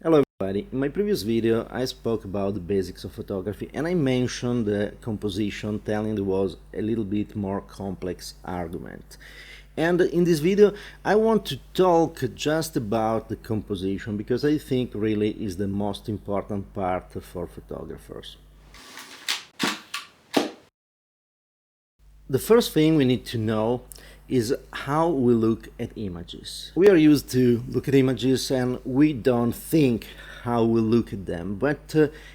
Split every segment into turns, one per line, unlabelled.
Hello everybody, in my previous video I spoke about the basics of photography and I mentioned the composition, telling there was a little bit more complex argument. And in this video I want to talk just about the composition because I think really is the most important part for photographers. The first thing we need to know is how we look at images. We are used to look at images and we don't think how we look at them, but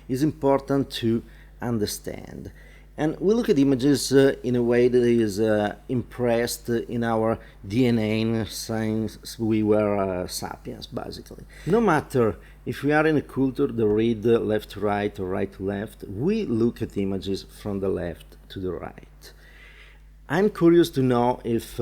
it's important to understand. And we look at images in a way that is impressed in our DNA since we were sapiens, basically. No matter if we are in a culture that read left to right or right to left, we look at images from the left to the right. I'm curious to know if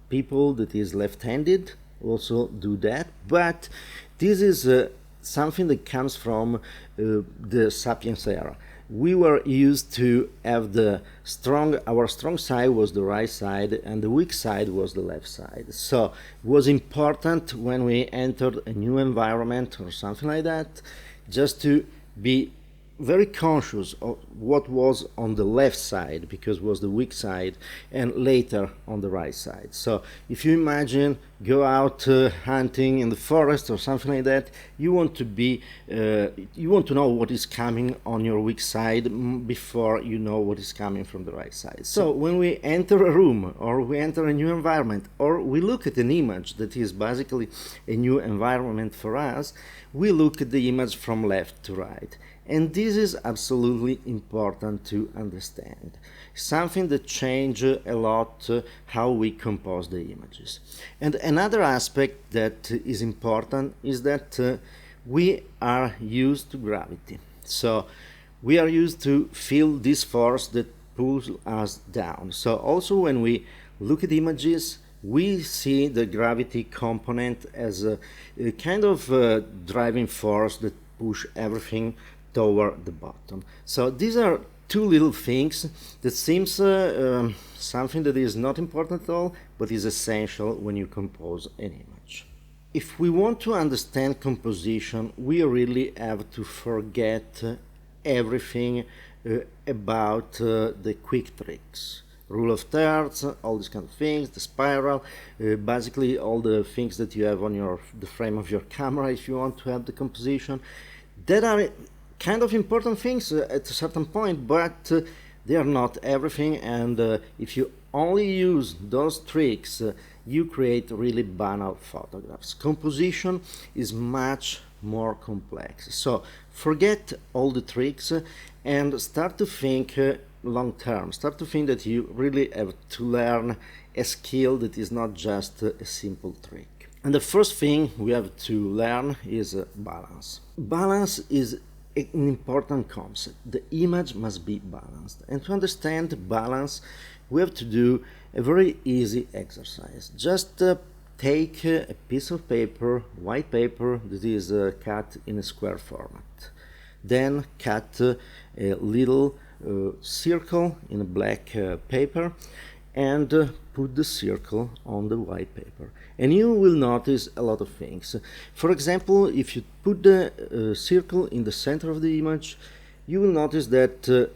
people that is left-handed also do that, but this is something that comes from the Sapiens era. We were used to have our strong side was the right side and the weak side was the left side. So it was important when we entered a new environment or something like that, just to be very conscious of what was on the left side, because it was the weak side, and later on the right side. So if you imagine go out hunting in the forest or something like that, you want to know what is coming on your weak side before you know what is coming from the right side. So when we enter a room or we enter a new environment or we look at an image that is basically a new environment for us, we look at the image from left to right. And this is absolutely important to understand. Something that changes a lot how we compose the images. And another aspect that is important is that we are used to gravity. So we are used to feel this force that pulls us down. So also when we look at images, we see the gravity component as a kind of driving force that push everything toward the bottom. So these are two little things that seems something that is not important at all, but is essential when you compose an image. If we want to understand composition, we really have to forget everything about the quick tricks. Rule of thirds, all these kind of things, the spiral, basically all the things that you have on the frame of your camera if you want to have the composition. That are kind of important things at a certain point, but they are not everything, and if you only use those tricks, you create really banal photographs. Composition is much more complex. So forget all the tricks and start to think long term. Start to think that you really have to learn a skill that is not just a simple trick. And the first thing we have to learn is balance. Balance is an important concept. The image must be balanced. And to understand balance, we have to do a very easy exercise. Just take a piece of paper, white paper, that is cut in a square format. Then cut a little circle in a black paper and put the circle on the white paper. And you will notice a lot of things. For example, if you put the circle in the center of the image, you will notice that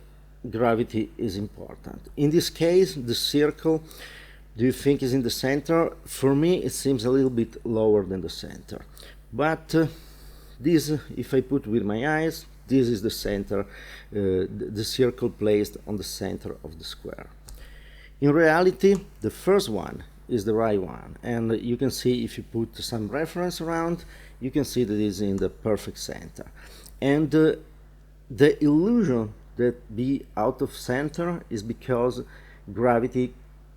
gravity is important. In this case, the circle, do you think is in the center? For me, it seems a little bit lower than the center. But this, if I put with my eyes, this is the center, the circle placed on the center of the square. In reality, the first one is the right one, and you can see if you put some reference around, you can see that it is in the perfect center. And the illusion that be out of center is because gravity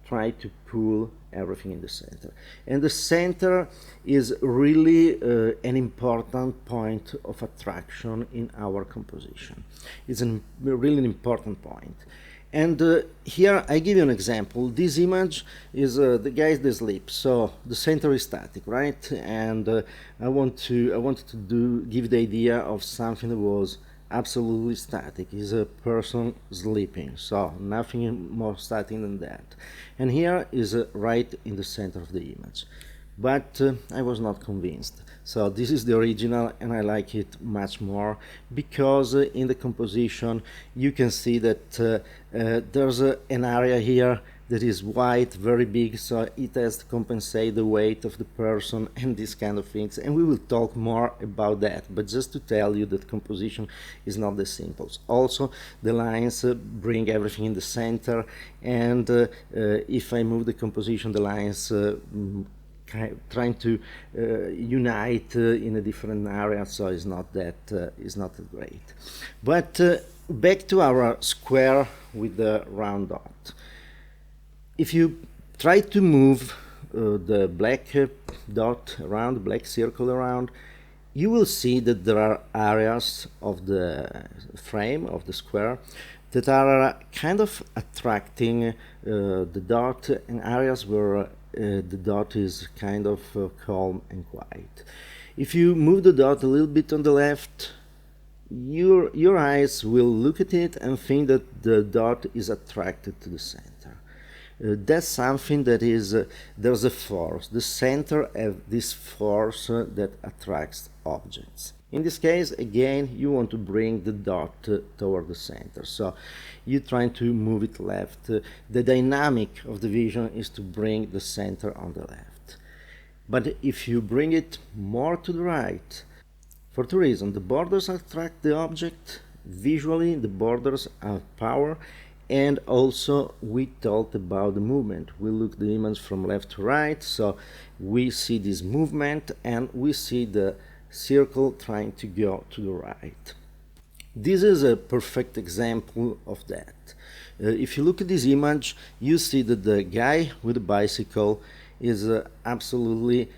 try to pull everything in the center. And the center is really an important point of attraction in our composition. It's really an important point. And here I give you an example. This image is the guy that sleeps, so the center is static, right? And I wanted to give the idea of something that was absolutely static. Is a person sleeping, so nothing more static than that. And here is right in the center of the image. but I was not convinced. So this is the original, and I like it much more because in the composition you can see that there's an area here that is white, very big, so it has to compensate the weight of the person and these kind of things, and we will talk more about that. But just to tell you that composition is not that simple. Also, the lines bring everything in the center, and if I move the composition, the lines trying to unite in a different area, so it's not that great. But back to our square with the round dot. If you try to move the black dot around, the black circle around, you will see that there are areas of the frame of the square that are kind of attracting the dot, and areas where the dot is kind of calm and quiet. If you move the dot a little bit on the left, your eyes will look at it and think that the dot is attracted to the center. That's something that is, there's a force. The center has this force that attracts objects. In this case, again, you want to bring the dot toward the center. So you're trying to move it left. The dynamic of the vision is to bring the center on the left. But if you bring it more to the right, for two reasons: the borders attract the object. Visually, the borders have power. And also we talked about the movement. We look at the image from left to right, so we see this movement and we see the circle trying to go to the right. This is a perfect example of that. If you look at this image, you see that the guy with the bicycle is absolutely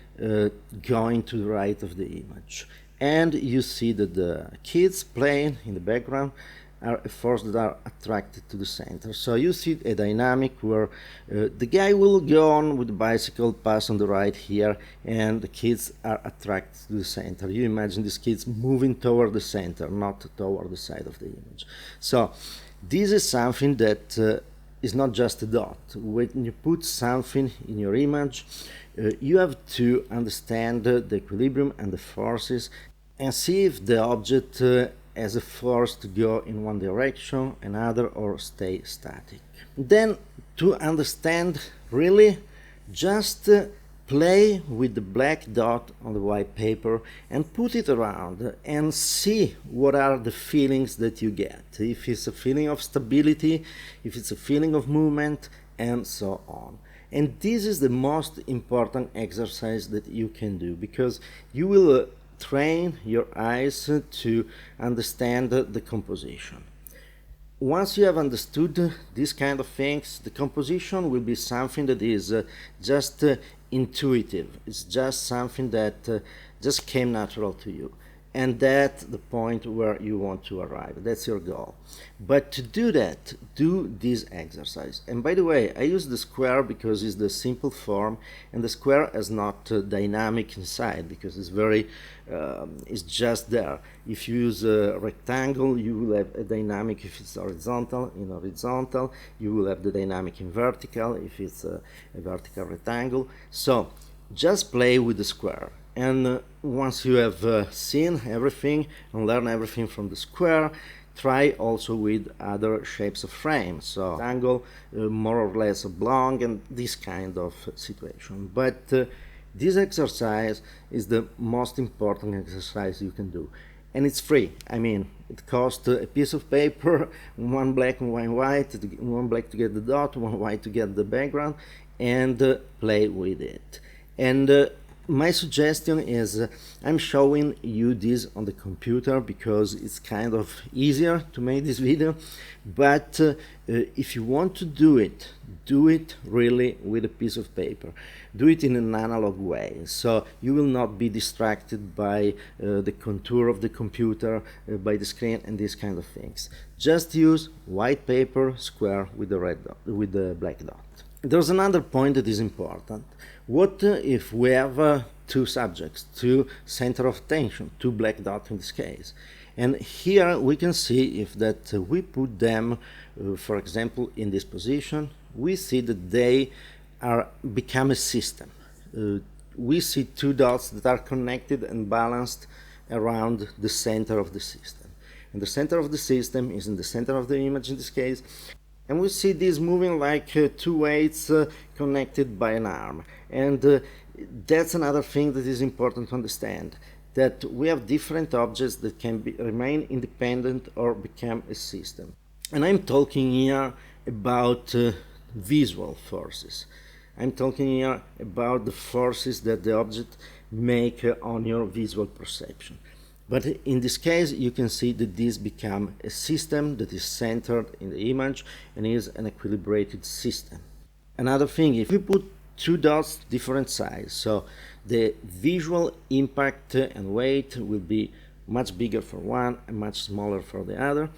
going to the right of the image. And you see that the kids playing in the background are a force that are attracted to the center. So you see a dynamic where the guy will go on with the bicycle, pass on the right here, and the kids are attracted to the center. You imagine these kids moving toward the center, not toward the side of the image. So this is something that is not just a dot. When you put something in your image, you have to understand the equilibrium and the forces and see if the object as a force to go in one direction, another, or stay static. Then, to understand really, just play with the black dot on the white paper and put it around and see what are the feelings that you get. If it's a feeling of stability, if it's a feeling of movement, and so on. And this is the most important exercise that you can do, because you will train your eyes to understand the composition. Once you have understood these kind of things, the composition will be something that is just intuitive. It's just something that just came natural to you. And that's the point where you want to arrive. That's your goal. But to do that, do this exercise. And by the way, I use the square because it's the simple form, and the square is not dynamic inside because it's very, it's just there. If you use a rectangle, you will have a dynamic if it's horizontal. In horizontal, you will have the dynamic in vertical if it's a vertical rectangle. So just play with the square. And once you have seen everything and learned everything from the square, try also with other shapes of frame, so rectangle, more or less oblong, and this kind of situation. But this exercise is the most important exercise you can do. And it's free. I mean, it costs a piece of paper, one black and one white, one black to get the dot, one white to get the background, and play with it. And my suggestion is I'm showing you this on the computer because it's kind of easier to make this video, but if you want to do it really with a piece of paper. Do it in an analog way, so you will not be distracted by the contour of the computer, by the screen and these kind of things. Just use white paper, square with the red dot, with the black dot. There's another point that is important. What if we have two subjects, two center of attention, two black dots in this case? And here we can see if that we put them, for example, in this position, we see that they are become a system. we see two dots that are connected and balanced around the center of the system. And the center of the system is in the center of the image in this case. And we see these moving like two weights connected by an arm. And that's another thing that is important to understand, that we have different objects that can remain independent or become a system. And I'm talking here about visual forces. I'm talking here about the forces that the object make on your visual perception. But in this case, you can see that this becomes a system that is centered in the image and is an equilibrated system. Another thing, if we put two dots different size, so the visual impact and weight will be much bigger for one and much smaller for the other,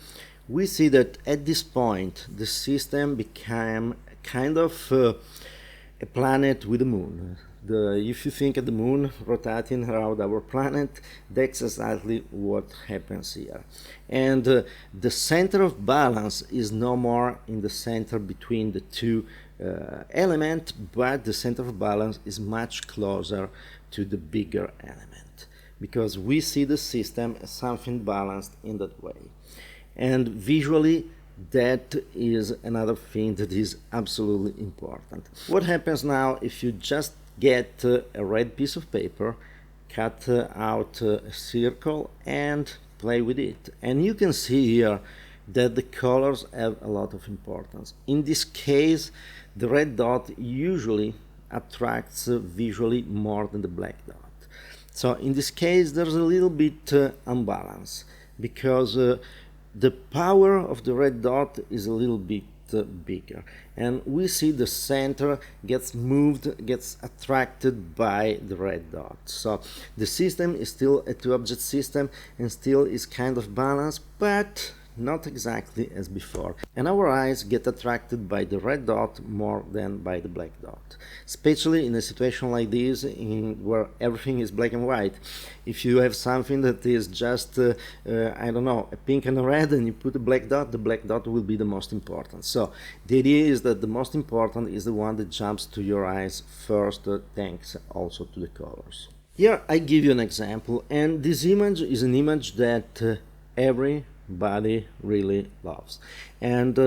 we see that at this point the system became kind of a planet with a moon. If you think of the moon rotating around our planet, that's exactly what happens here. And the center of balance is no more in the center between the two elements, but the center of balance is much closer to the bigger element, because we see the system as something balanced in that way. And visually, that is another thing that is absolutely important. What happens now if you just get a red piece of paper, cut out a circle and play with it? And you can see here that the colors have a lot of importance. In this case, the red dot usually attracts visually more than the black dot. So in this case, there's a little bit unbalance, because the power of the red dot is a little bit bigger, and we see the center gets moved, gets attracted by the red dot. So the system is still a two-object system and still is kind of balanced, but not exactly as before. And our eyes get attracted by the red dot more than by the black dot, especially in a situation like this where everything is black and white. If you have something that is just, I don't know, a pink and a red, and you put a black dot, the black dot will be the most important. So the idea is that the most important is the one that jumps to your eyes first, thanks also to the colors. Here I give you an example, and this image is an image that everybody really loves. And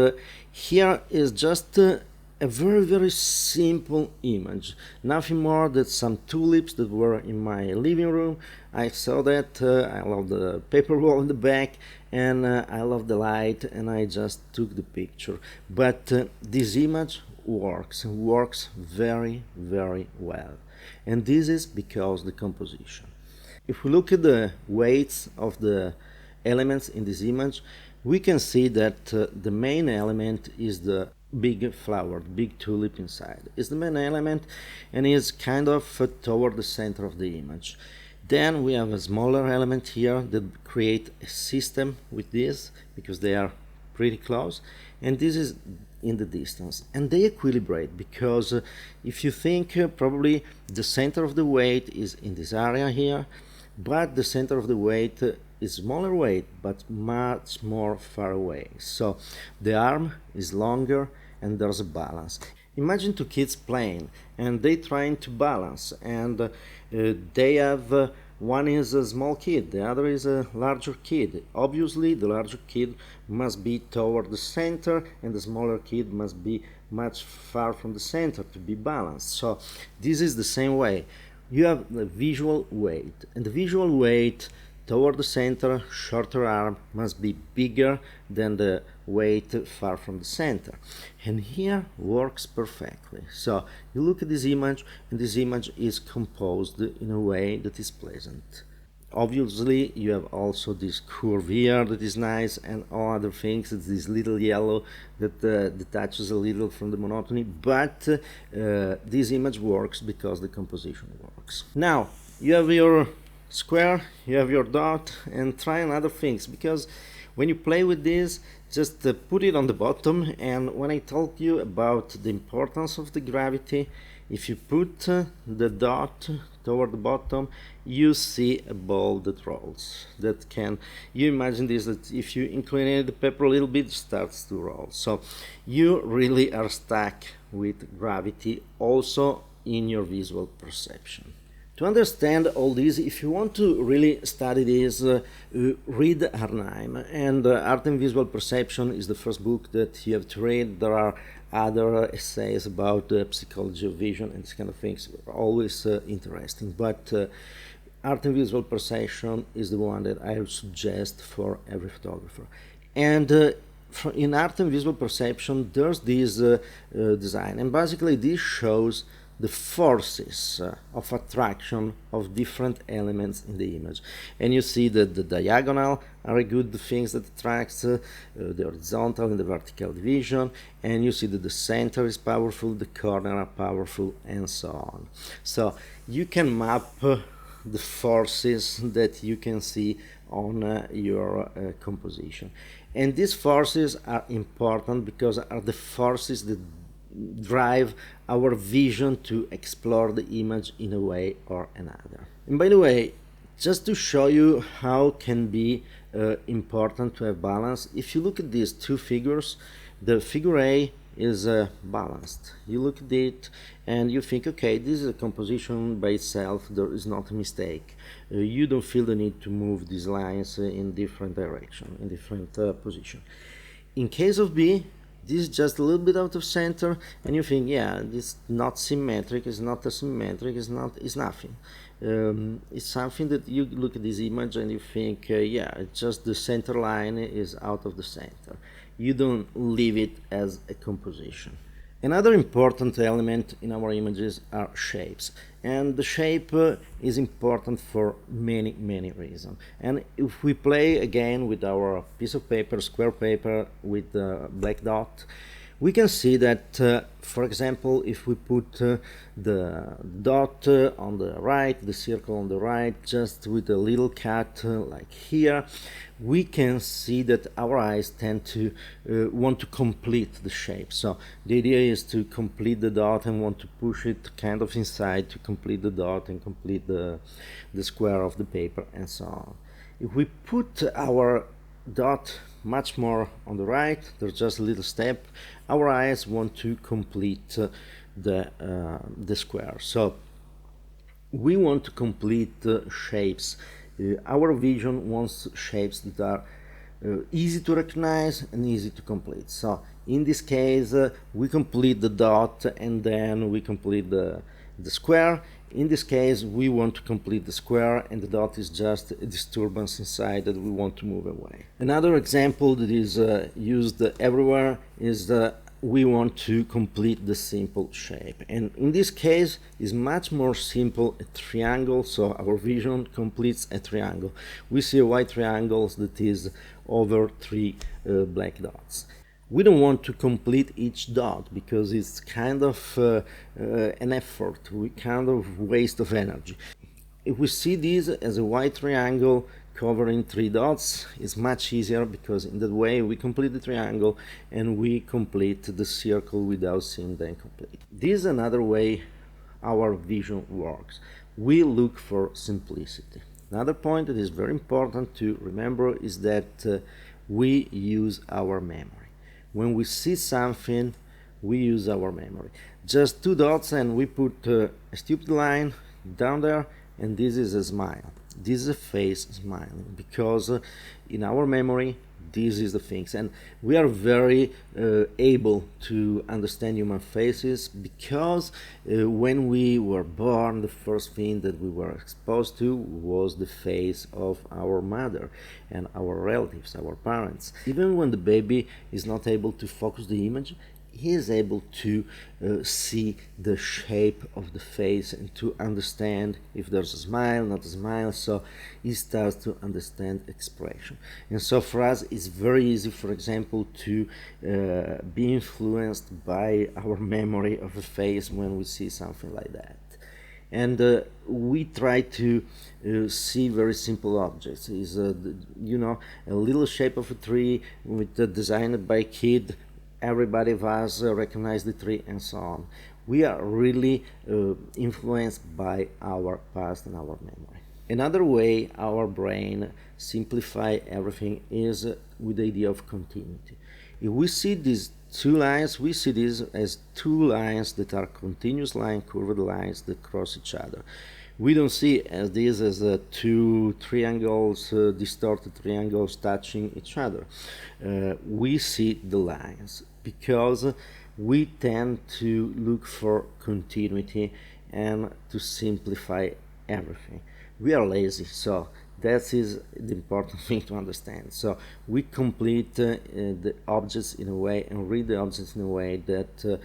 here is just a very simple image, nothing more than some tulips that were in my living room. I saw that, I love the paper wall in the back, and I love the light, and I just took the picture. But this image works very well, and this is because the composition. If we look at the weights of the elements in this image, we can see that the main element is the big flower, big tulip inside. It's the main element and is kind of toward the center of the image. Then we have a smaller element here that create a system with this, because they are pretty close, and this is in the distance, and they equilibrate, because if you think probably the center of the weight is in this area here, but the center of the weight is smaller weight but much more far away, so the arm is longer and there's a balance. Imagine two kids playing and they trying to balance, and they have one is a small kid, the other is a larger kid. Obviously the larger kid must be toward the center and the smaller kid must be much far from the center to be balanced. So this is the same way. You have the visual weight, and the visual weight toward the center, shorter arm, must be bigger than the weight far from the center. And here works perfectly. So you look at this image, and this image is composed in a way that is pleasant. Obviously you have also this curve here that is nice, and all other things. It's this little yellow that detaches a little from the monotony, but this image works because the composition works. Now you have your square, you have your dot, and try other things, because when you play with this, just put it on the bottom. And when I told you about the importance of the gravity, if you put the dot toward the bottom, you see a ball that rolls. That can, you imagine this, that if you incline the paper a little bit, it starts to roll. So you really are stuck with gravity also in your visual perception. To understand all this, if you want to really study this, read Arnheim. And Art and Visual Perception is the first book that you have to read. There are other essays about the psychology of vision and these kind of things. Are always interesting. But Art and Visual Perception is the one that I would suggest for every photographer. And in Art and Visual Perception, there's this design. And basically, this shows the forces of attraction of different elements in the image. And you see that the diagonal are good things that attracts, the horizontal and the vertical division, and you see that the center is powerful, the corner are powerful, and so on. So you can map the forces that you can see on your composition. And these forces are important because are the forces that drive our vision to explore the image in a way or another. And by the way, just to show you how can be important to have balance, if you look at these two figures, the figure A is balanced. You look at it and you think, okay, this is a composition by itself, there is not a mistake. You don't feel the need to move these lines in different direction, in different position. In case of B, this is just a little bit out of center, and you think, yeah, this is not symmetric, it's not asymmetric, it's nothing. It's something that you look at this image and you think, yeah, it's just the center line is out of the center. You don't leave it as a composition. Another important element in our images are shapes, and the shape is important for many reasons. And if we play again with our piece of paper, square paper with the black dot, we can see that, for example, if we put the dot on the right, the circle on the right, just with a little cut like here, we can see that our eyes tend to want to complete the shape. So the idea is to complete the dot and want to push it kind of inside to complete the dot and complete the square of the paper and so on. If we put our dot much more on the right, there's just a little step, our eyes want to complete the square. So we want to complete shapes. Our vision wants shapes that are easy to recognize and easy to complete. So in this case, we complete the dot and then we complete the square. In this case, we want to complete the square and the dot is just a disturbance inside that we want to move away. Another example that is used everywhere is we want to complete the simple shape. And in this case, is much more simple a triangle, so our vision completes a triangle. We see a white triangle that is over 3 black dots. We don't want to complete each dot because it's kind of an effort, kind of waste of energy. If we see this as a white triangle covering 3 dots, it's much easier because in that way we complete the triangle and we complete the circle without seeing them complete. This is another way our vision works. We look for simplicity. Another point that is very important to remember is that we use our memory. When we see something, we use our memory. Just 2 dots and we put a stupid line down there, and this is a smile. This is a face smiling because in our memory, this is the things. And we are very able to understand human faces because when we were born, the first thing that we were exposed to was the face of our mother and our relatives, our parents. Even when the baby is not able to focus the image, he is able to see the shape of the face and to understand if there's a smile, not a smile, so he starts to understand expression. And so for us it's very easy, for example, to be influenced by our memory of a face when we see something like that. And we try to see very simple objects. Is a little shape of a tree designed by a kid. Everybody of us recognize the tree and so on. We are really influenced by our past and our memory. Another way our brain simplify everything is with the idea of continuity. If we see these 2 lines, we see these as 2 lines that are continuous lines, curved lines that cross each other. We don't see as this as two triangles, distorted triangles touching each other. We see the lines because we tend to look for continuity and to simplify everything. We are lazy, so that is the important thing to understand. So we complete the objects in a way and read the objects in a way that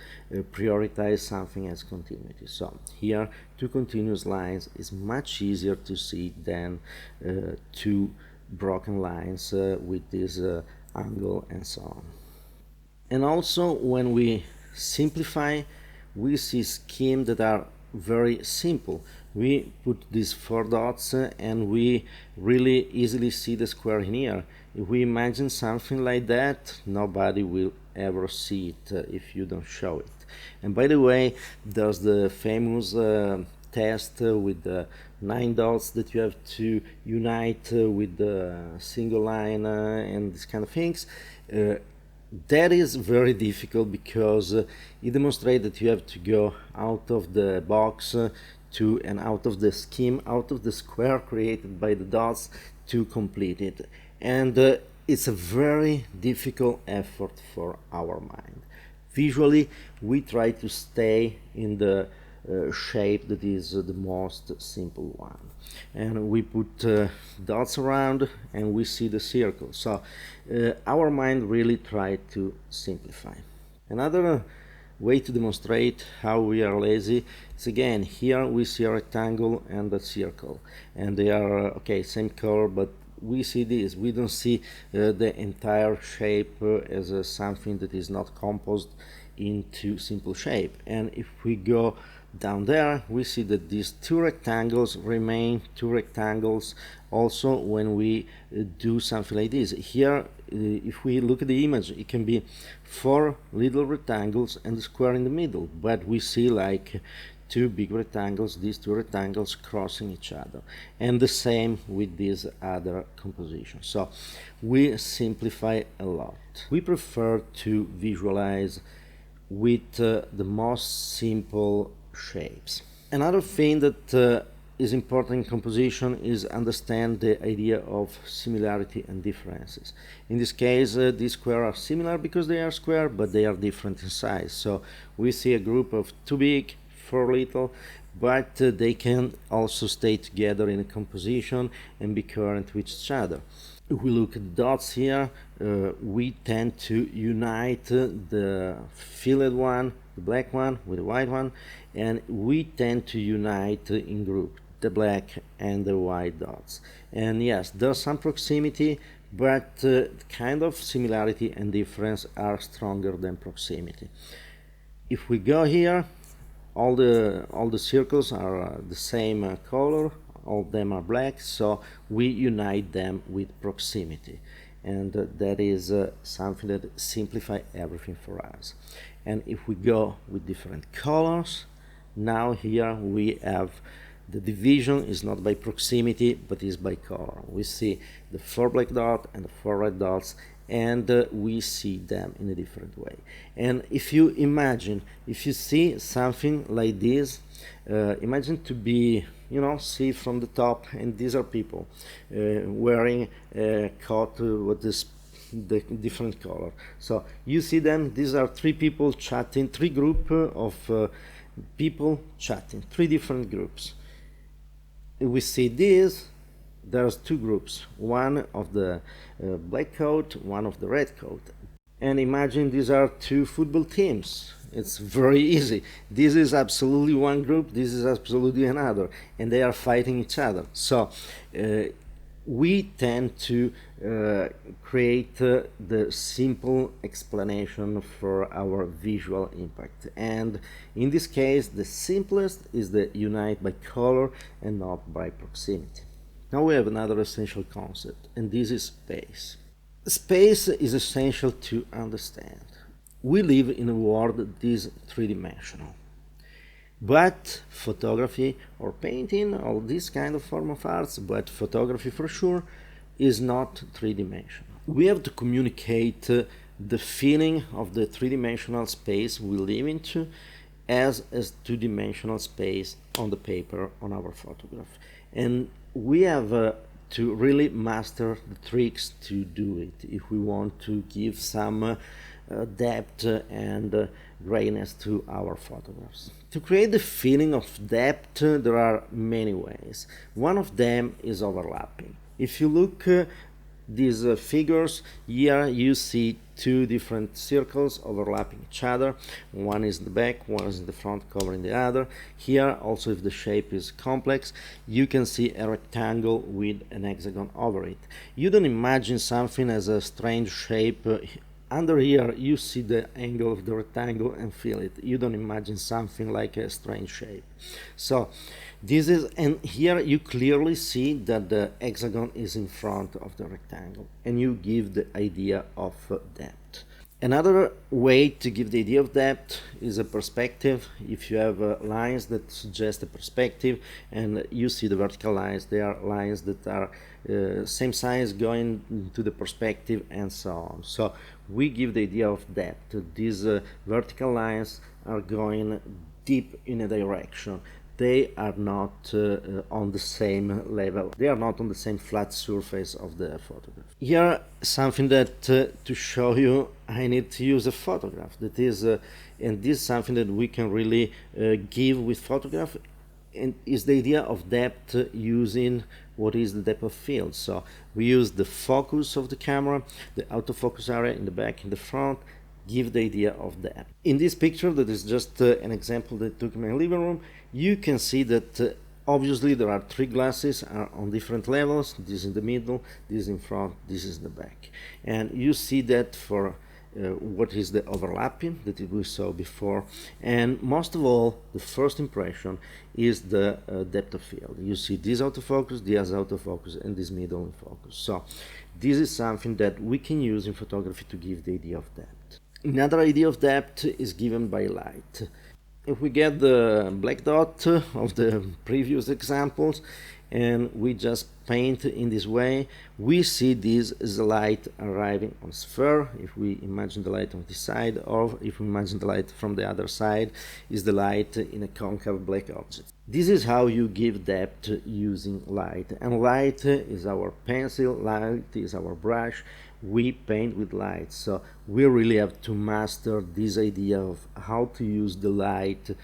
prioritize something as continuity. So here, two continuous lines is much easier to see than two broken lines with this angle and so on. And also, when we simplify, we see schemes that are very simple. We put these four dots and we really easily see the square in here. If we imagine something like that, nobody will ever see it if you don't show it. And by the way, there's the famous test with the 9 dots that you have to unite with the single line and these kind of things. That is very difficult because it demonstrates that you have to go out of the box to and out of the scheme, out of the square created by the dots to complete it. And it's a very difficult effort for our mind. Visually, we try to stay in the shape that is the most simple one, and we put dots around and we see the circle. So our mind really tried to simplify. Another way to demonstrate how we are lazy is, again, here we see a rectangle and a circle, and they are okay, same color, but we see this. We don't see the entire shape as something that is not composed into simple shape. And if we go down there, we see that these two rectangles remain two rectangles also when we do something like this. Here, if we look at the image, it can be four little rectangles and a square in the middle, but we see like two big rectangles, these two rectangles crossing each other, and the same with this other composition. So we simplify a lot. We prefer to visualize with the most simple shapes. Another thing that is important in composition is understand the idea of similarity and differences. In this case, these squares are similar because they are square, but they are different in size. So we see a group of two big, four little, but they can also stay together in a composition and be coherent with each other. If we look at the dots here, we tend to unite the filled one, the black one, with the white one, and we tend to unite in group the black and the white dots. And yes, there's some proximity, but kind of similarity and difference are stronger than proximity. If we go here, all the circles are the same color, all of them are black, so we unite them with proximity, and that is something that simplifies everything for us. And if we go with different colors, now here we have the division is not by proximity but is by color. We see the four black dots and the four red dots, and we see them in a different way. And if you imagine, if you see something like this, imagine to be, see from the top, and these are people wearing a coat with the different color. So you see them, these are three people chatting, three group of people chatting, three different groups. We see this, there's two groups, one of the black coat, one of the red coat. And imagine these are two football teams. It's very easy. This is absolutely one group, this is absolutely another, and they are fighting each other. So we tend to create the simple explanation for our visual impact, and in this case the simplest is the unite by color and not by proximity. Now we have another essential concept, and this is space. Space is essential to understand. We live in a world that is three-dimensional. But photography or painting or this kind of form of arts, but photography for sure, is not three-dimensional. We have to communicate the feeling of the three-dimensional space we live into as a two-dimensional space on the paper on our photograph. And we have to really master the tricks to do it if we want to give some depth and grayness to our photographs. To create the feeling of depth, there are many ways. One of them is overlapping. If you look these figures, here you see two different circles overlapping each other. One is in the back, one is in the front covering the other. Here also, if the shape is complex, you can see a rectangle with an hexagon over it. You don't imagine something as a strange shape. Under here you see the angle of the rectangle and feel it. You don't imagine something like a strange shape. So this is, and here you clearly see that the hexagon is in front of the rectangle, and you give the idea of depth. Another way to give the idea of depth is a perspective. If you have lines that suggest a perspective, and you see the vertical lines, they are lines that are same size going to the perspective and so on. So we give the idea of depth. These vertical lines are going deep in a direction. They are not on the same level. They are not on the same flat surface of the photograph. Here, something that to show you, I need to use a photograph. That is, and this is something that we can really give with photograph, and is the idea of depth using what is the depth of field. So we use the focus of the camera, the autofocus area in the back, in the front, give the idea of depth. In this picture, that is just an example that I took in my living room, you can see that obviously there are three glasses on different levels. This in the middle, this in front, this is the back. And you see that for what is the overlapping that we saw before. And most of all, the first impression is the depth of field. You see this autofocus, this autofocus, and this middle in focus. So this is something that we can use in photography to give the idea of depth. Another idea of depth is given by light. If we get the black dot of the previous examples and we just paint in this way, we see this as a light arriving on sphere. If we imagine the light on this side, or if we imagine the light from the other side, is the light in a concave black object. This is how you give depth using light, and light is our pencil, light is our brush. We paint with light, so we really have to master this idea of how to use the light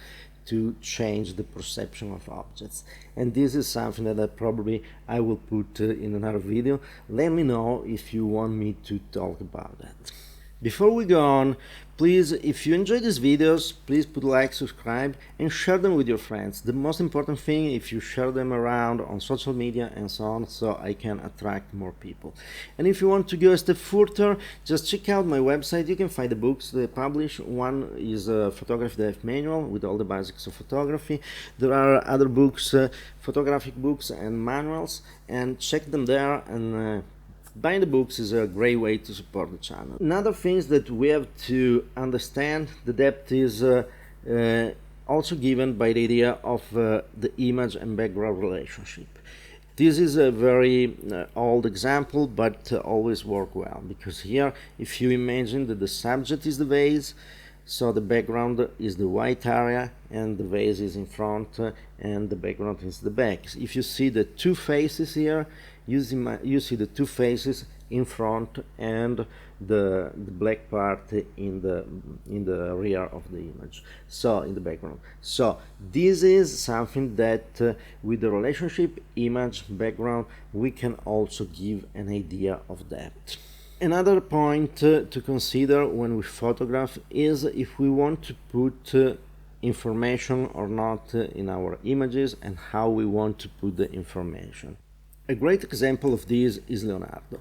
to change the perception of objects. And this is something that I will put in another video. Let me know if you want me to talk about that. Before we go on, please, if you enjoy these videos, please put like, subscribe, and share them with your friends. The most important thing, if you share them around on social media and so on, so I can attract more people. And if you want to go a step further, just check out my website. You can find the books that I publish. One is a Photography Dive Manual with all the basics of photography. There are other books, photographic books and manuals, and check them there. And buying the books is a great way to support the channel. Another thing that we have to understand, the depth is also given by the idea of the image and background relationship. This is a very old example, but always work well, because here, if you imagine that the subject is the vase, so the background is the white area and the vase is in front and the background is the back. If you see the two faces here, you see the two faces in front and the black part in the rear of the image, so in the background. So this is something that with the relationship image background we can also give an idea of depth. Another point to consider when we photograph is if we want to put information or not in our images, and how we want to put the information. A great example of this is Leonardo.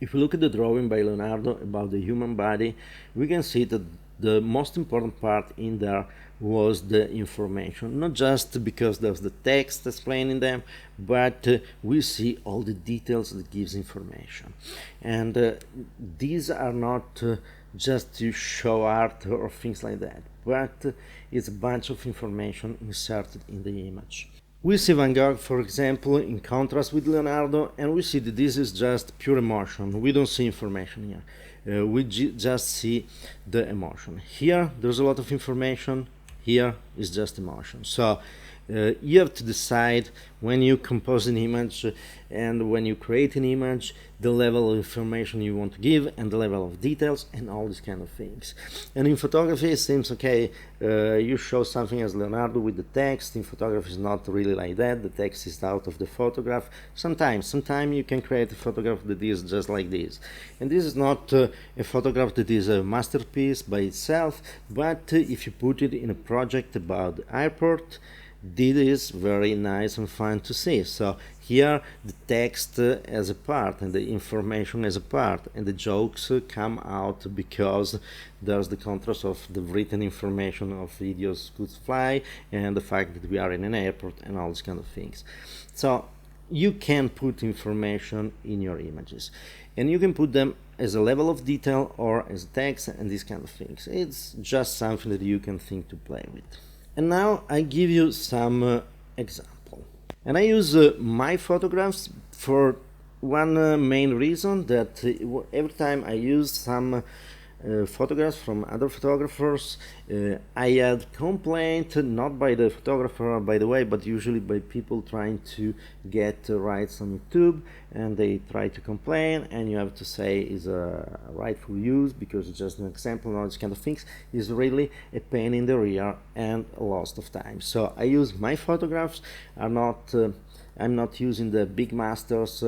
If we look at the drawing by Leonardo about the human body, we can see that the most important part in there was the information, not just because there's the text explaining them, but we see all the details that gives information. And these are not just to show art or things like that, but it's a bunch of information inserted in the image. We see Van Gogh, for example, in contrast with Leonardo, and we see that this is just pure emotion. We don't see information here. We just see the emotion. Here, there's a lot of information. Here is just emotion. So you have to decide when you compose an image and when you create an image, the level of information you want to give and the level of details and all these kind of things. And in photography it seems okay, you show something as Leonardo with the text. In photography it's not really like that. The text is out of the photograph. Sometimes you can create a photograph that is just like this, and this is not a photograph that is a masterpiece by itself, but if you put it in a project about the airport, this is very nice and fun to see. So here the text as a part and the information as a part, and the jokes come out because there's the contrast of the written information of videos could fly and the fact that we are in an airport and all these kind of things. So you can put information in your images, and you can put them as a level of detail or as text and these kind of things. It's just something that you can think to play with. And now I give you some example. And I use my photographs for one main reason, that every time I use some photographs from other photographers, I had complaint, not by the photographer by the way, but usually by people trying to get rights on YouTube, and they try to complain, and you have to say is a rightful use because it's just an example and all these kind of things. Is really a pain in the rear and a loss of time. So I use my photographs, are not I'm not using the big masters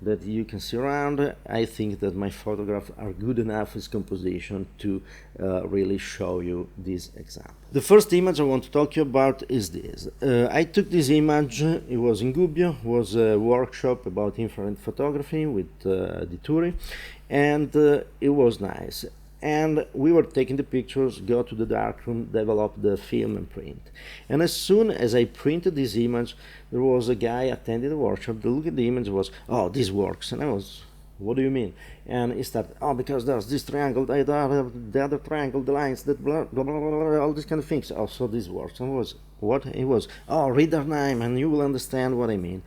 that you can see around. I think that my photographs are good enough as composition to really show you this example. The first image I want to talk to you about is this. I took this image, it was in Gubbio, was a workshop about infrared photography with Di Turi, and it was nice. And we were taking the pictures, go to the darkroom, develop the film and print. And as soon as I printed this image, there was a guy attending the workshop. The look at the image was, oh, this works. And I was, what do you mean? And he started, oh, because there's this triangle, the other triangle, the lines, that blah, blah, blah, blah, all these kind of things. Oh, so this works. And I was, what? It was, oh, read their name and you will understand what I mean.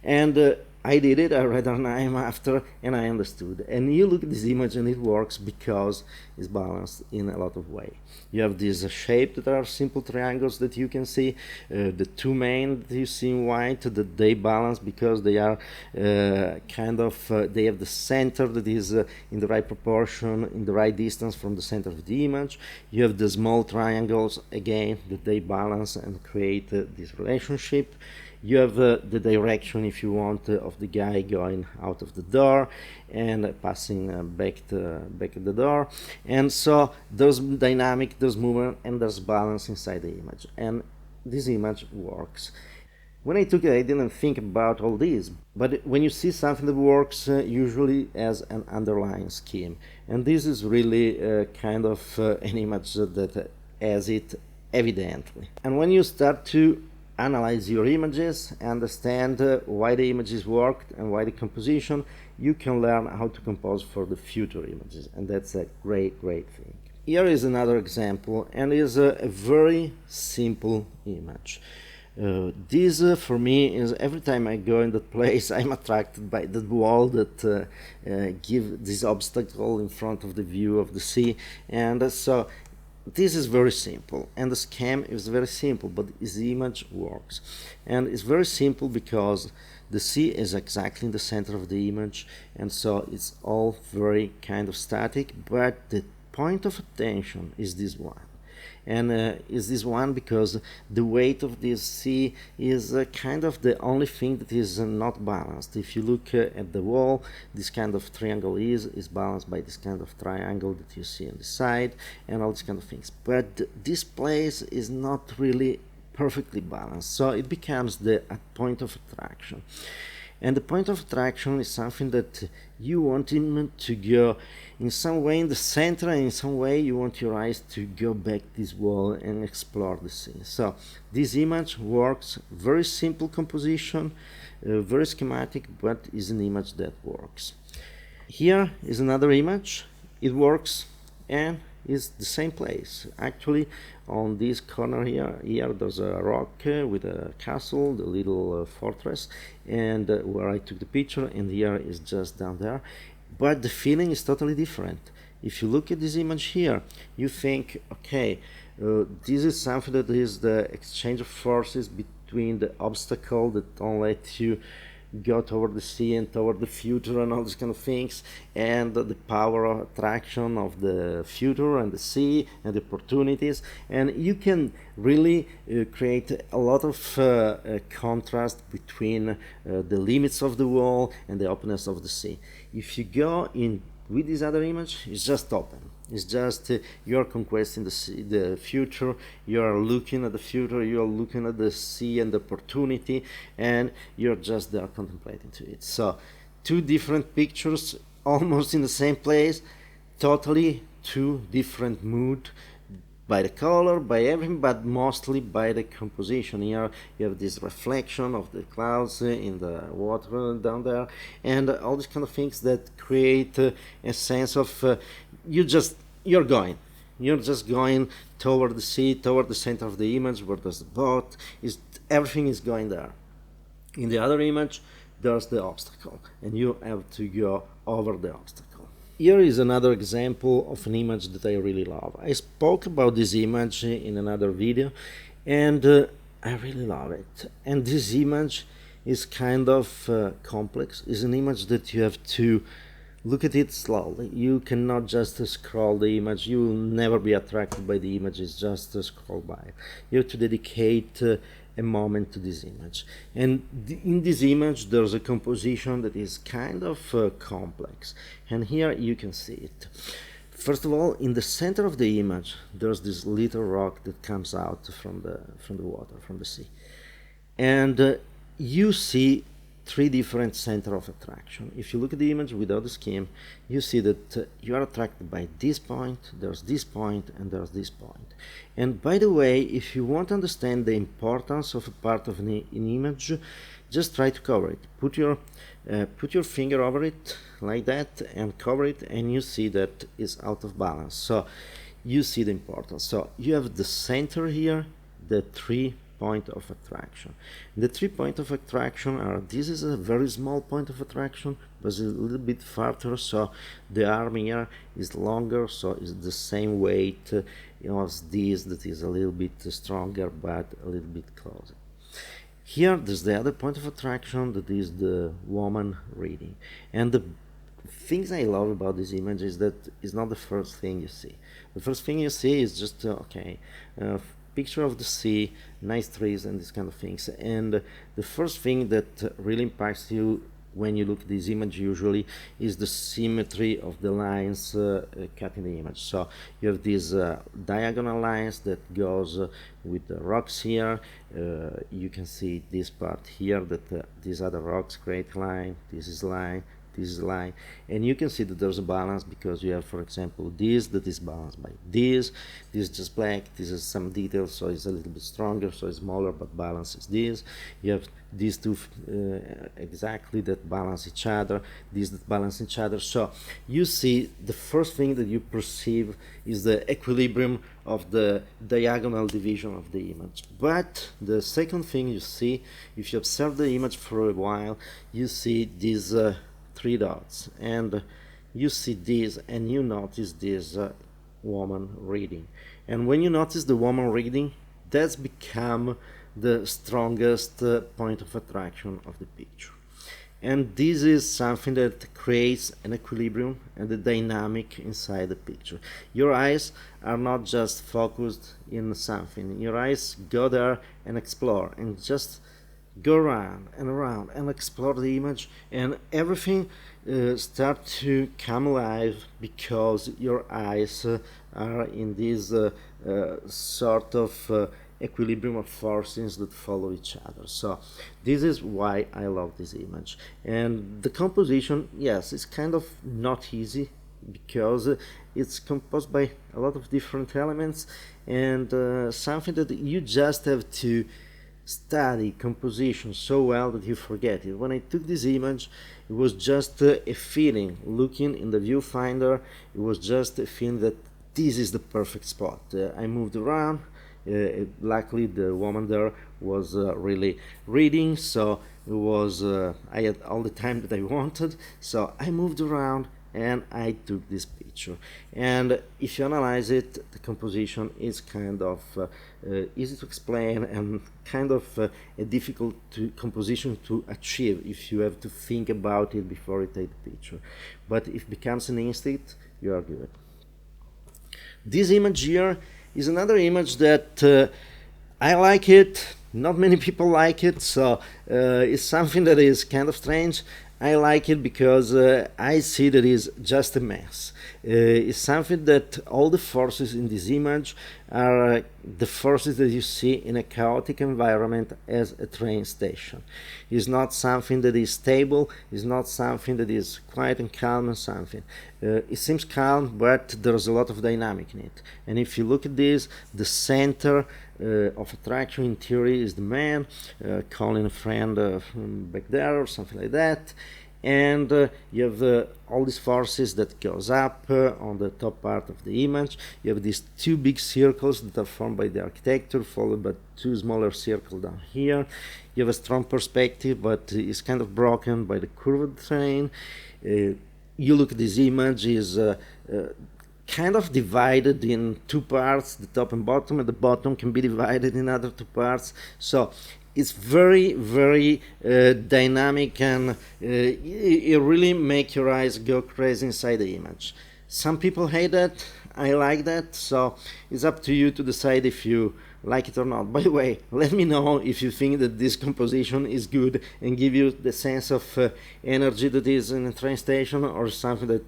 And I did it, I read her name after, and I understood. And you look at this image and it works because it's balanced in a lot of ways. You have this shape that are simple triangles that you can see, the two main that you see in white, that they balance because they are they have the center that is in the right proportion, in the right distance from the center of the image. You have the small triangles, again, that they balance and create this relationship. You have the direction, if you want, of the guy going out of the door and passing back at the door. And so there's dynamic, there's movement, and there's balance inside the image. And this image works. When I took it, I didn't think about all this. But when you see something that works, usually as an underlying scheme. And this is really kind of an image that has it evidently. And when you start to analyze your images, understand why the images worked and why the composition, you can learn how to compose for the future images, and that's a great thing. Here is another example, and is a very simple image. This for me is, every time I go in that place, I'm attracted by that wall that give this obstacle in front of the view of the sea, and so this is very simple, and the scheme is very simple, but this image works. And it's very simple because the sea is exactly in the center of the image, and so it's all very kind of static, but the point of attention is this one. And is this one because the weight of this sea is kind of the only thing that is not balanced. If you look at the wall, this kind of triangle is balanced by this kind of triangle that you see on the side and all these kind of things. But this place is not really perfectly balanced, so it becomes the point of attraction. And the point of attraction is something that you want him to go in some way in the center, and in some way you want your eyes to go back this wall and explore the scene. So this image works, very simple composition, very schematic, but is an image that works. Here is another image. It works and is the same place. Actually, on this corner here there's a rock with a castle, the little fortress, and where I took the picture, and here is just down there. But the feeling is totally different. If you look at this image here, you think, okay, This is something that is the exchange of forces between the obstacle that don't let you go toward the sea and toward the future and all these kind of things, and the power of attraction of the future and the sea and the opportunities. And you can really create a lot of contrast between the limits of the wall and the openness of the sea. If you go in with this other image, it's just open. It's just you're conquesting the future, you're looking at the future, you're looking at the sea and the opportunity, and you're just there contemplating to it. So, two different pictures, almost in the same place, totally two different mood, by the color, by everything, but mostly by the composition. Here you have this reflection of the clouds in the water down there, and all these kind of things that create a sense of you're just going toward the sea, toward the center of the image where there's the boat. Everything is going there. In the other image, there's the obstacle, and you have to go over the obstacle. Here is another example of an image that I really love. I spoke about this image in another video, and I really love it. And this image is kind of complex. It's an image that you have to look at it slowly. You cannot just scroll the image. You will never be attracted by the image. It's just scroll by it. You have to dedicate a moment to this image. And in this image there's a composition that is kind of complex. And here you can see it. First of all, in the center of the image there's this little rock that comes out from the water, from the sea. And you see three different center of attraction. If you look at the image without the scheme, you see that you are attracted by this point, there's this point, and there's this point. And by the way, if you want to understand the importance of a part of an image, just try to cover it. Put your finger over it like that and cover it, and you see that it's out of balance. So you see the importance. So you have the center here, the three point of attraction. The 3 points of attraction are, this is a very small point of attraction, but it's a little bit farther, so the arm here is longer, so it's the same weight as this, that is a little bit stronger but a little bit closer. Here there's the other point of attraction, that is the woman reading. And the things I love about this image is that it's not the first thing you see. The first thing you see is just picture of the sea, nice trees and these kind of things. And the first thing that really impacts you when you look at this image usually is the symmetry of the lines cut in the image. So you have these diagonal lines that goes with the rocks here. You can see this part here, that these other rocks create line, this is line, this is line, and you can see that there's a balance because you have, for example, this that is balanced by this is just black, this is some details, so it's a little bit stronger, so it's smaller but balances this. You have these two exactly that balance each other, these that balance each other. So you see the first thing that you perceive is the equilibrium of the diagonal division of the image. But the second thing you see, if you observe the image for a while, you see these 3 dots, and you see this, and you notice this woman reading. And when you notice the woman reading, that's become the strongest point of attraction of the picture. And this is something that creates an equilibrium and a dynamic inside the picture. Your eyes are not just focused in something. Your eyes go there and explore, and just go around and explore the image, and everything start to come alive because your eyes are in this sort of equilibrium of forces that follow each other. So this is why I love this image. And the composition, yes, it's kind of not easy because it's composed by a lot of different elements, and something that you just have to study composition so well that you forget it. When I took this image, it was just a feeling. Looking in the viewfinder, it was just a feeling that this is the perfect spot. I moved around. Luckily the woman there was really reading, so it was I had all the time that I wanted, so I moved around, and I took this picture. And if you analyze it, the composition is kind of easy to explain and kind of a difficult composition to achieve if you have to think about it before you take the picture. But if it becomes an instinct, you are good. This image here is another image that I like it. Not many people like it, so it's something that is kind of strange. I like it because I see that it's just a mess. It's something that all the forces in this image are the forces that you see in a chaotic environment as a train station. It's not something that is stable, it's not something that is quiet and calm and something. It seems calm, but there's a lot of dynamic in it. And if you look at this, the center of attraction in theory is the man calling a friend back there or something like that, and you have all these forces that goes up on the top part of the image. You have these two big circles that are formed by the architecture, followed by two smaller circles down here. You have a strong perspective, but it's kind of broken by the curve of the train. You look at this image, is kind of divided in two parts, the top and bottom, and the bottom can be divided in other two parts. So it's very, very dynamic, and it really makes your eyes go crazy inside the image. Some people hate that, I like that, so it's up to you to decide if you like it or not. By the way, let me know if you think that this composition is good and give you the sense of energy that is in a train station, or something that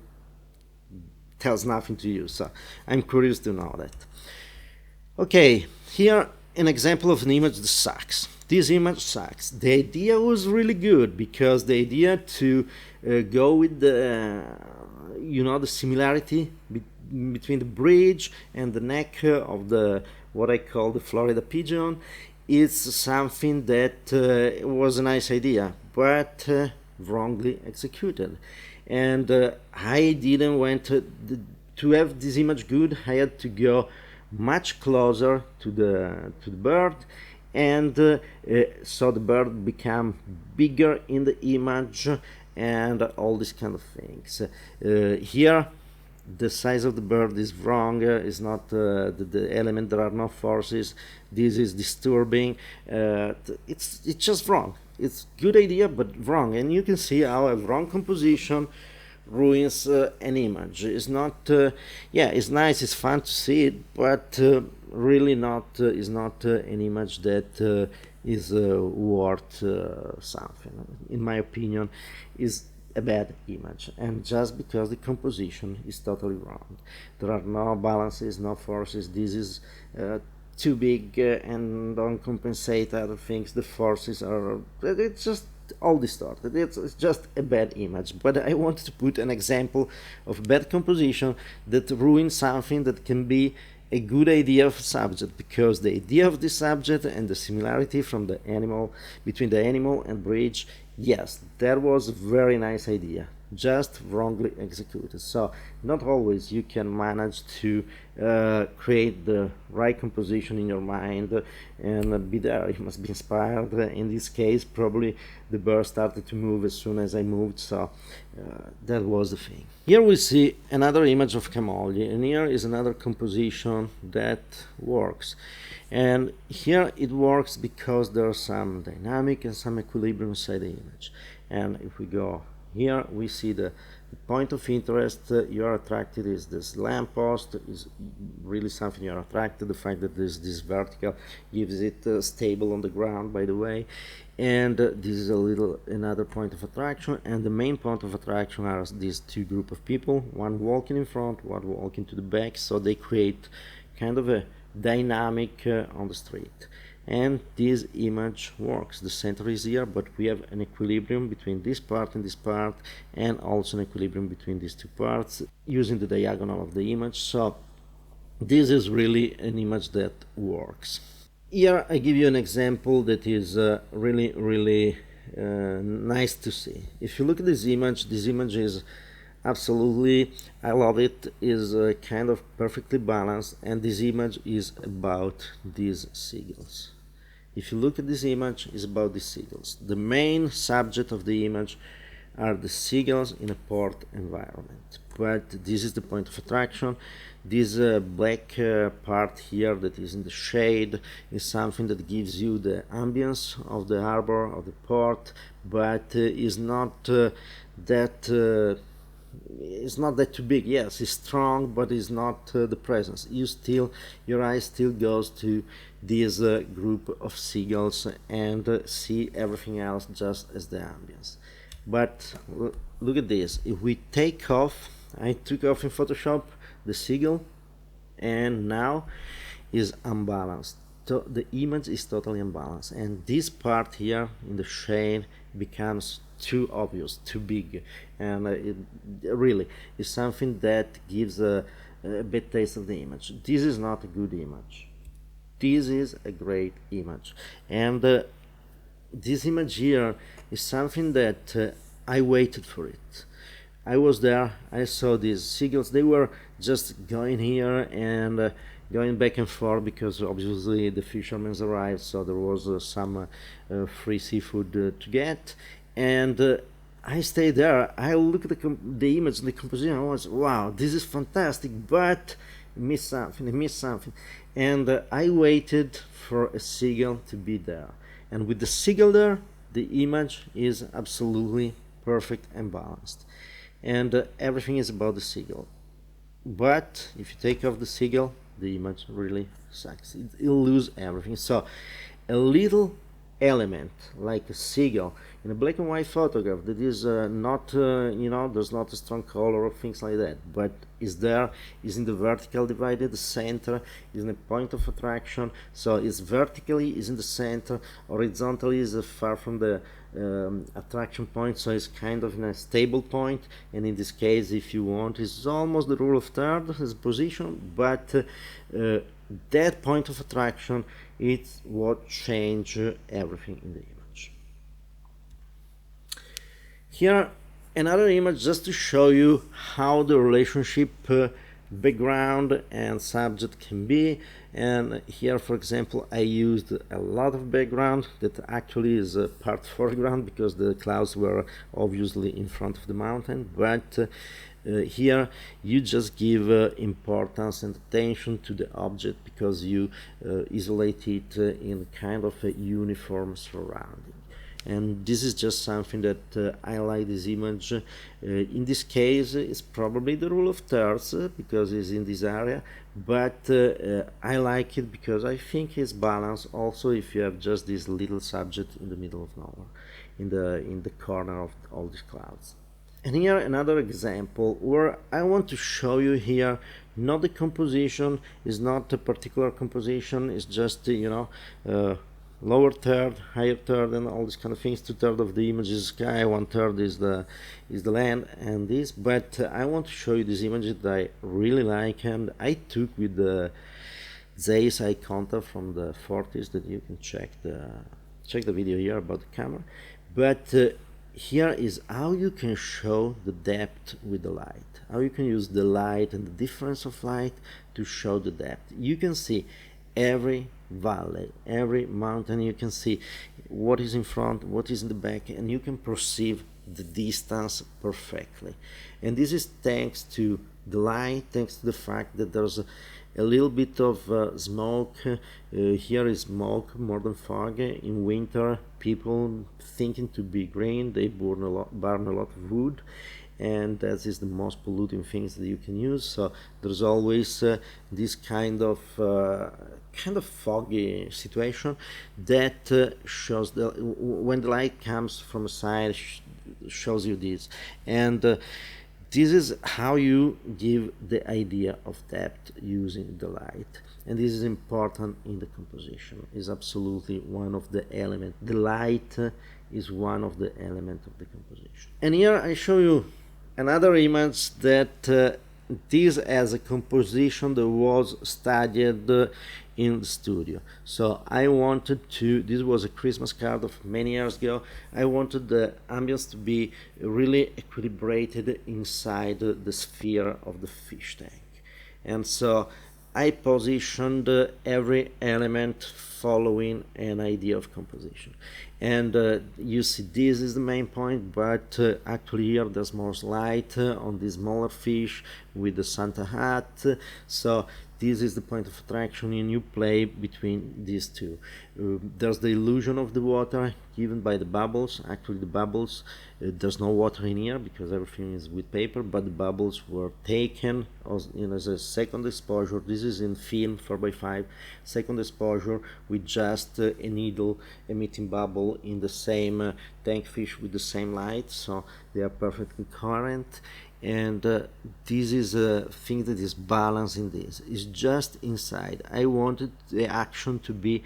tells nothing to you. So I'm curious to know that. Okay, here an example of an image that sucks. This image sucks. The idea was really good, because the idea to go with the the similarity between the bridge and the neck of the what I call the Florida pigeon is something that was a nice idea, but wrongly executed. And I didn't want to have this image good. I had to go much closer to the bird, and so the bird became bigger in the image and all these kind of things. Here the size of the bird is wrong, is not the element, there are no forces. This is disturbing. It's just wrong. It's good idea but wrong, and you can see how a wrong composition ruins an image. It's not it's nice, it's fun to see it, but really not is not an image that is worth something. In my opinion, is a bad image, and just because the composition is totally wrong. There are no balances, no forces. This is too big and don't compensate other things. The forces are, it's just all distorted. It's just a bad image. But I wanted to put an example of bad composition that ruins something that can be a good idea of subject, because the idea of the subject and the similarity from the animal, between the animal and bridge, yes, that was a very nice idea, just wrongly executed. So not always you can manage to create the right composition in your mind and be there. You must be inspired. In this case, probably the bird started to move as soon as I moved, so that was the thing. Here we see another image of Camogli, and here is another composition that works. And here it works because there's some dynamic and some equilibrium inside the image. And if we go here, we see the point of interest. You are attracted is this lamppost, is really something you are attracted. The fact that this vertical gives it stable on the ground, by the way. And this is another point of attraction. And the main point of attraction are these two group of people, one walking in front, one walking to the back. So they create kind of a dynamic on the street, and this image works. The center is here, but we have an equilibrium between this part and this part, and also an equilibrium between these two parts using the diagonal of the image. So this is really an image that works. Here I give you an example that is really nice to see. If you look at this image is absolutely, I love it, is kind of perfectly balanced, and this image is about these seagulls. If you look at this image, it's about these seagulls. The main subject of the image are the seagulls in a port environment. But this is the point of attraction. This black part here that is in the shade is something that gives you the ambience of the harbor, of the port, but is not that it's not that too big. Yes, it's strong, but it's not the presence. Your eye still goes to this group of seagulls and see everything else just as the ambience. But look at this. If we take off, I took off in Photoshop the seagull, and now is unbalanced. So the image is totally unbalanced, and this part here in the shade becomes too obvious, too big, and it really is something that gives a bad taste of the image. This is not a good image. This is a great image, and this image here is something that I waited for it. I was there, I saw these seagulls. They were just going here and going back and forth because obviously the fishermen arrived, so there was some free seafood to get. And I stayed there. I looked at the image, the composition. I was, wow, this is fantastic, but missed something. And I waited for a seagull to be there. And with the seagull there, the image is absolutely perfect and balanced. And everything is about the seagull. But if you take off the seagull, the image really sucks. It'll lose everything. So a little element like a seagull in a black and white photograph that is not there's not a strong color or things like that, but is in the vertical divided, the center is in a point of attraction, so it's vertically is in the center, horizontally is far from the attraction point, so it's kind of in a stable point, and in this case, if you want, it's almost the rule of third as position, but that point of attraction is what changes everything in the image. Here another image just to show you how the relationship background and subject can be. And here, for example, I used a lot of background that actually is a part foreground because the clouds were obviously in front of the mountain, but here you just give importance and attention to the object because you isolate it in kind of a uniform surrounding. And this is just something that I like this image. In this case, it's probably the rule of thirds because it's in this area, but I like it because I think it's balanced. Also, if you have just this little subject in the middle of nowhere, in the corner of all these clouds. And here another example where I want to show you here not the composition, is not a particular composition, it's just lower third, higher third, and all these kind of things. 2/3 of the image is sky, 1/3 is the land, and this. But I want to show you this image that I really like, and I took with the Zeiss eye contact from the 40s. That you can check the video here about the camera. But here is how you can show the depth with the light. How you can use the light and the difference of light to show the depth. You can see every valley, every mountain, you can see what is in front, what is in the back, and you can perceive the distance perfectly. And this is thanks to the light, thanks to the fact that there's a little bit of smoke. Here is smoke more than fog. In winter, people thinking to be green, they burn a lot of wood, and that is the most polluting things that you can use. So there's always this kind of foggy situation that shows when the light comes from a side, shows you this. And this is how you give the idea of depth using the light, and this is important in the composition. Is absolutely one of the elements. The light is one of the elements of the composition. And here I show you another image that this as a composition that was studied in the studio. So I wanted to, this was a Christmas card of many years ago, I wanted the ambience to be really equilibrated inside the sphere of the fish tank. And so I positioned every element following an idea of composition. And you see, this is the main point, but actually here there's more light on this smaller fish with the Santa hat. So this is the point of attraction, and you play between these two. There's the illusion of the water given by the bubbles. Actually the bubbles, there's no water in here because everything is with paper, but the bubbles were taken as a second exposure. This is in film 4x5, second exposure with just a needle emitting bubble in the same tank fish with the same light, so they are perfectly coherent. And this is a thing that is balancing. This is just inside. I wanted the action to be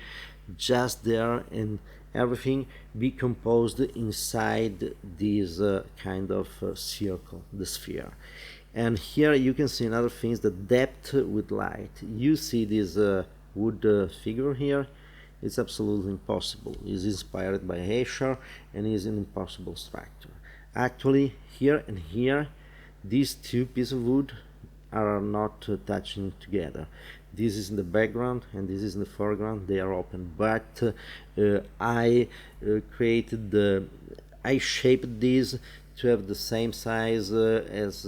just there and everything be composed inside this kind of circle, the sphere. And here you can see another thing, the depth with light. You see this wood figure here. It's absolutely impossible. It's inspired by Escher and is an impossible structure. Actually, here and here, these two pieces of wood are not touching together. This is in the background and this is in the foreground. They are open, but I shaped these to have the same size as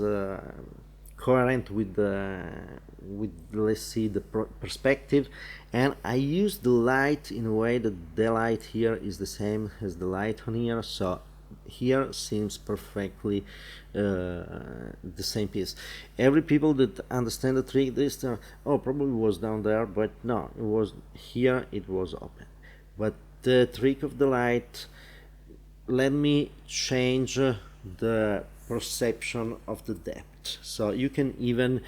coherent with let's see the perspective, and I use the light in a way that the light here is the same as the light on here, so here seems perfectly the same piece. Every people that understand the trick, they start, oh, probably was down there, but no, it was here, it was open. But the trick of the light let me change the perception of the depth. So you can even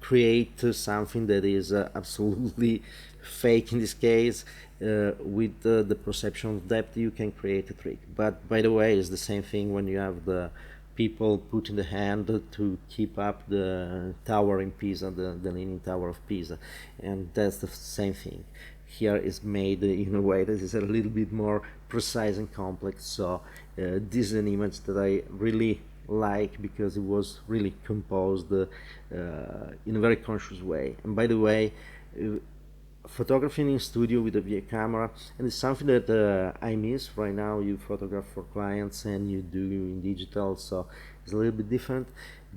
create something that is absolutely fake in this case. With the perception of depth you can create a trick, but by the way it's the same thing when you have the people putting the hand to keep up the tower in Pisa, the Leaning Tower of Pisa, and that's the same thing. Here is made in a way that is a little bit more precise and complex, so this is an image that I really like because it was really composed in a very conscious way. And by the way, photographing in studio with a VA camera, and it's something that I miss right now. You photograph for clients and you do in digital, so it's a little bit different,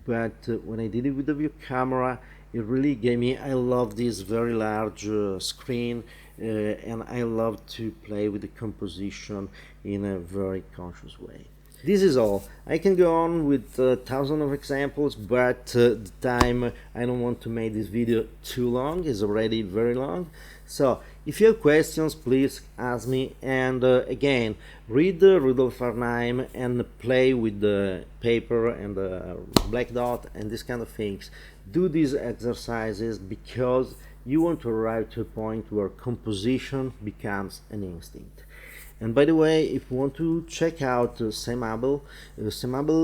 but when I did it with the VA camera, it really gave me, I love this very large screen, and I love to play with the composition in a very conscious way. This is all. I can go on with thousands of examples, but the time, I don't want to make this video too long. It's already very long. So if you have questions, please ask me. And again, read Rudolf Arnheim and play with the paper and the black dot and this kind of things. Do these exercises because you want to arrive to a point where composition becomes an instinct. And by the way, if you want to check out Sam Abel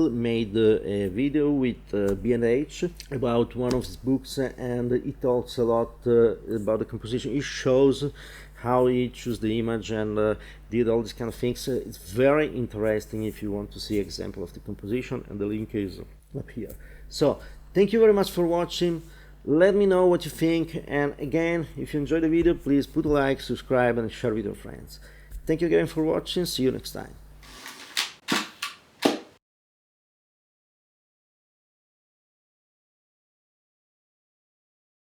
made a video with B&H about one of his books, and he talks a lot about the composition. He shows how he chose the image and did all these kind of things. It's very interesting if you want to see example of the composition, and the link is up here. So thank you very much for watching. Let me know what you think, and again, if you enjoyed the video, please put a like, subscribe and share with your friends. Thank you again for watching. See you next time.